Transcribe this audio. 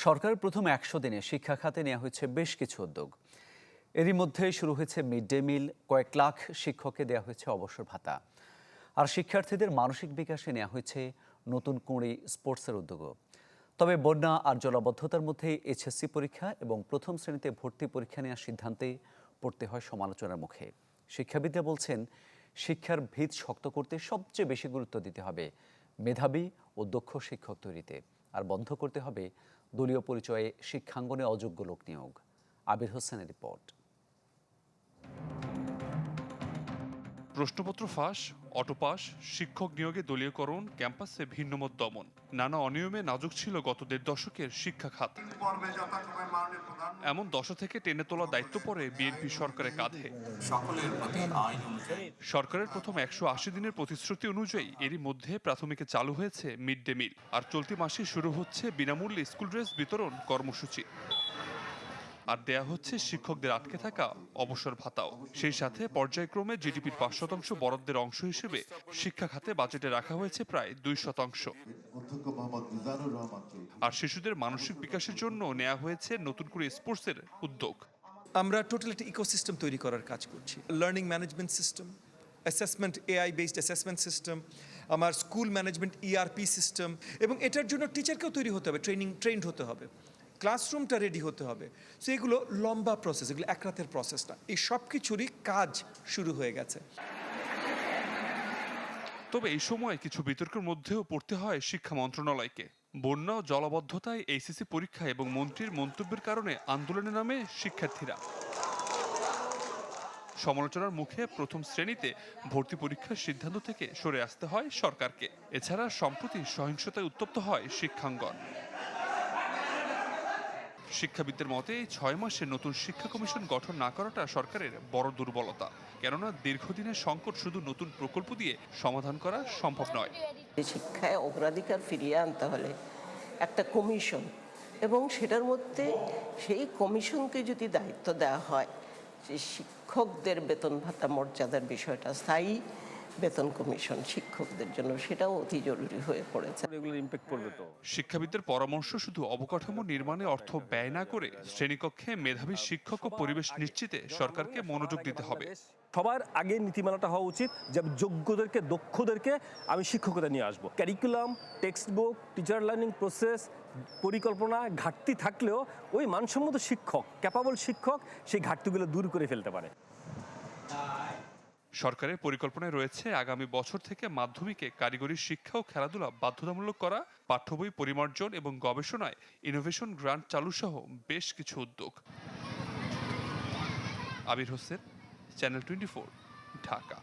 সরকারের প্রথম ১০০ দিনে শিক্ষা খাতে নেওয়া হয়েছে বেশ কিছু উদ্যোগ। এরই মধ্যে শুরু হয়েছে মিড ডে মিল, কয়েক লাখ শিক্ষককে দেওয়া হয়েছে অবসর ভাতা। আর শিক্ষার্থীদের মানসিক বিকাশে নেওয়া হয়েছে নতুন কুঁড়ি স্পোর্টসের উদ্যোগও। তবে বন্যা আর জলাবদ্ধতার মধ্যে এইচএসসি পরীক্ষা এবং প্রথম শ্রেণীতে ভর্তি পরীক্ষা নেওয়ার সিদ্ধান্তে পড়তে হয় সমালোচনার মুখে। শিক্ষাবিদরা বলছেন, শিক্ষার ভিত শক্ত করতে সবচেয়ে বেশি গুরুত্ব দিতে হবে মেধাবী ও দক্ষ শিক্ষক তৈরিতে, আর বন্ধ করতে হবে দলীয় পরিচয়ে শিক্ষাঙ্গনে অযোগ্য লোক নিয়োগ। আবির হোসেনের রিপোর্ট। প্রশ্নপত্র ফাঁস, অটোপাস, শিক্ষক নিয়োগে দলীয়করণ, ক্যাম্পাসে ভিন্নমত দমন, নানা অনিয়মে নাজুক ছিল গত ১.৫ দশকের শিক্ষা খাত। এমন দশা থেকে টেনে তোলার দায়িত্ব পড়ে বিএনপি সরকারের কাঁধে। সরকারের প্রথম ১৮০ দিনের প্রতিশ্রুতি অনুযায়ী এরই মধ্যে প্রাথমিকে চালু হয়েছে মিড ডে মিল, আর চলতি মাসে শুরু হচ্ছে বিনামূল্যে স্কুল ড্রেস বিতরণ কর্মসূচি। আর দেয়া হচ্ছে শিক্ষকদের আটকে থাকা অবসর ভাতাও। সেই সাথে পর্যায়ক্রমে জিডিপির ৫% বরাদ্দের অংশ হিসেবে শিক্ষা খাতে বাজেটে রাখা হয়েছে প্রায় ২%। আর শিশুদের মানসিক বিকাশের জন্য নেওয়া হয়েছে নতুন করে স্পোর্টসের উদ্যোগ। আমরা টোটাল একটা ইকোসিস্টেম তৈরি করার কাজ করছি। Learning management system, assessment AI based assessment system, আমার স্কুল ম্যানেজমেন্ট ইআরপি সিস্টেম, এবং এটার জন্য টিচারকেও তৈরি হতে হবে, ট্রেন্ড হতে হবে, ক্লাসরুমটা রেডি হতে হবে। সো এগুলো লম্বা প্রসেস, এগুলো এক রাতের প্রসেস না। এই সব কিছুরই কাজ শুরু হয়ে গেছে। তবে এই সময় কিছু বিতর্কের মধ্যেও পড়তে হয় শিক্ষা মন্ত্রণালয়কে। বন্যা ও জলাবদ্ধতায় এইচএসসি পরীক্ষা এবং মন্ত্রীর মন্তব্যের কারণে আন্দোলনে নামে শিক্ষার্থীরা। সমালোচনার মুখে প্রথম শ্রেণীতে ভর্তি পরীক্ষার সিদ্ধান্ত থেকে সরে আসতে হয় সরকারকে। এছাড়া সম্প্রতি সহিংসতায় উত্তপ্ত হয় শিক্ষাঙ্গন। শিক্ষাবিদদের মতে ৬ মাসে নতুন শিক্ষা কমিশন গঠন না করাটা সরকারের বড় দুর্বলতা। কেননা দীর্ঘদিনের সংকট শুধু নতুন প্রকল্প দিয়ে সমাধান করা সম্ভব নয়। শিক্ষায় অগ্রাধিকার ফিরিয়ে আনতে হলে একটা কমিশন, এবং সেটার মধ্যে সেই কমিশনকে যদি দায়িত্ব দেওয়া হয় যে শিক্ষকদের বেতন ভাতা মর্যাদার বিষয়টা, স্থায়ী বেতন কমিশন শিক্ষকদের জন্য, সেটাও অতি জরুরি হয়ে পড়েছে। শিক্ষাবিদদের পরামর্শ শুধু অবকাঠামো নির্মাণে অর্থ ব্যয় না করে শ্রেণীকক্ষে মেধাবী শিক্ষক ও পরিবেশ নিশ্চিতে সরকারকে মনোযোগ দিতে হবে। সবার আগে নীতিমালাটা হওয়া উচিত যে যোগ্যদেরকে, দক্ষদেরকে আমি শিক্ষকতা নিয়ে আসবো। Curriculum, text book, teacher learning process, পরিকল্পনা ঘাটতি থাকলেও ওই মানসম্মত শিক্ষক, ক্যাপাবল শিক্ষক সেই ঘাটতিগুলো দূর করে ফেলতে পারে। সরকারের পরিকল্পনায় রয়েছে আগামী বছর থেকে মাধ্যমিকে কারিগরি শিক্ষা ও খেলাধুলা বাধ্যতামূলক করা, পাঠ্যবই পরিমার্জন এবং গবেষণায় ইনোভেশন গ্রান্ট চালু সহ বেশ কিছু উদ্যোগ। আবির হোসেন, চ্যানেল 24, ঢাকা।